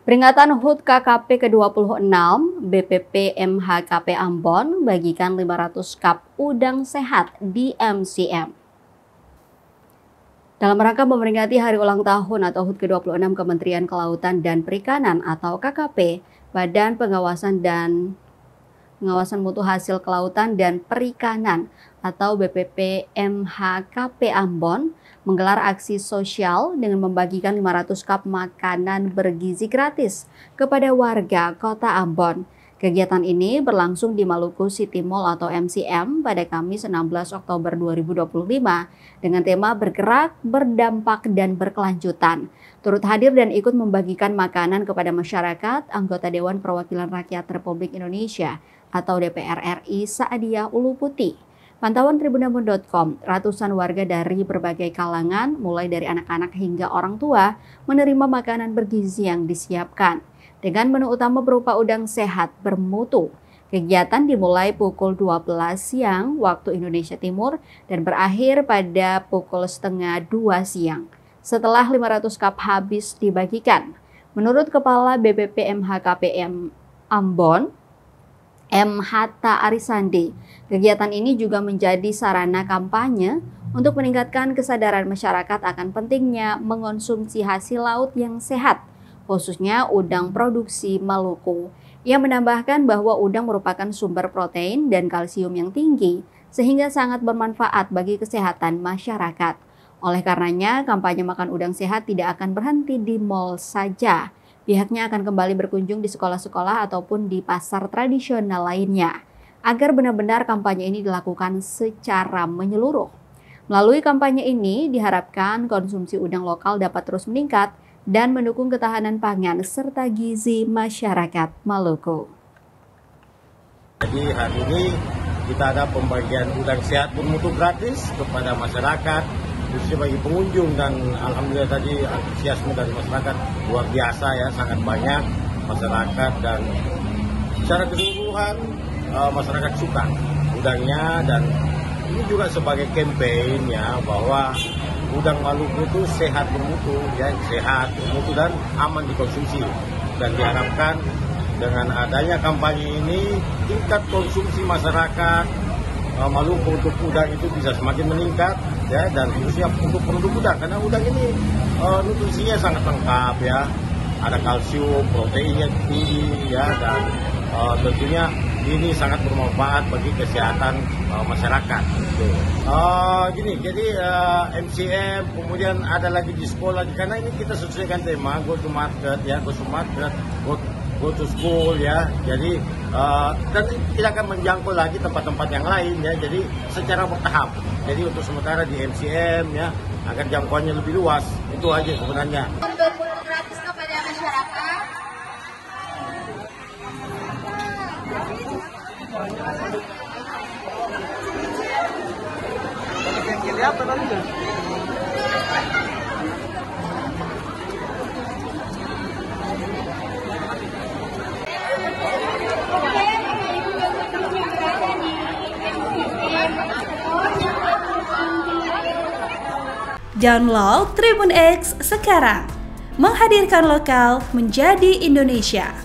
Peringatan HUT KKP ke-26, BPP MHKP Ambon bagikan 500 cup udang sehat di MCM. Dalam rangka memperingati hari ulang tahun atau HUT ke-26 Kementerian Kelautan dan Perikanan atau KKP, Badan Pengawasan Mutu Hasil Kelautan dan Perikanan atau BPP MHKP Ambon menggelar aksi sosial dengan membagikan 500 cup makanan bergizi gratis kepada warga Kota Ambon. Kegiatan ini berlangsung di Maluku City Mall atau MCM pada Kamis 16 Oktober 2025 dengan tema bergerak, berdampak, dan berkelanjutan. Turut hadir dan ikut membagikan makanan kepada masyarakat anggota Dewan Perwakilan Rakyat Republik Indonesia atau DPR RI Saadiah Uluputi. Pantauan tribunambon.com, ratusan warga dari berbagai kalangan, mulai dari anak-anak hingga orang tua, menerima makanan bergizi yang disiapkan. Dengan menu utama berupa udang sehat bermutu. Kegiatan dimulai pukul 12 siang waktu Indonesia Timur dan berakhir pada pukul setengah 2 siang. Setelah 500 cup habis dibagikan, menurut Kepala BPP MHKPM Ambon, M. Hatta Arisandi, kegiatan ini juga menjadi sarana kampanye untuk meningkatkan kesadaran masyarakat akan pentingnya mengonsumsi hasil laut yang sehat, khususnya udang produksi Maluku. Ia menambahkan bahwa udang merupakan sumber protein dan kalsium yang tinggi, sehingga sangat bermanfaat bagi kesehatan masyarakat. Oleh karenanya, kampanye makan udang sehat tidak akan berhenti di mal saja. Pihaknya akan kembali berkunjung di sekolah-sekolah ataupun di pasar tradisional lainnya, agar benar-benar kampanye ini dilakukan secara menyeluruh. Melalui kampanye ini, diharapkan konsumsi udang lokal dapat terus meningkat dan mendukung ketahanan pangan serta gizi masyarakat Maluku. Jadi hari ini kita ada pembagian udang sehat bermutu gratis kepada masyarakat, khususnya bagi pengunjung, dan alhamdulillah tadi antusiasme dari masyarakat luar biasa ya, sangat banyak masyarakat, dan secara keseluruhan masyarakat suka udangnya. Dan ini juga sebagai campaign ya, bahwa udang Maluku itu sehat bermutu ya, sehat bermutu dan aman dikonsumsi, dan diharapkan dengan adanya kampanye ini tingkat konsumsi masyarakat Maluku untuk udang itu bisa semakin meningkat ya, dan khususnya untuk produk udang, karena udang ini nutrisinya sangat lengkap ya, ada kalsium, proteinnya tinggi ya, dan tentunya ini sangat bermanfaat bagi kesehatan masyarakat. Gini, jadi MCM, kemudian ada lagi di sekolah, karena ini kita sesuaikan tema go to market ya, go to school ya. Jadi dan kita akan menjangkau lagi tempat-tempat yang lain ya. Jadi secara bertahap. Jadi untuk sementara di MCM ya, agar jangkauannya lebih luas. Itu aja sebenarnya. Untuk gratis kepada masyarakat. Download Tribun X sekarang, menghadirkan lokal menjadi Indonesia.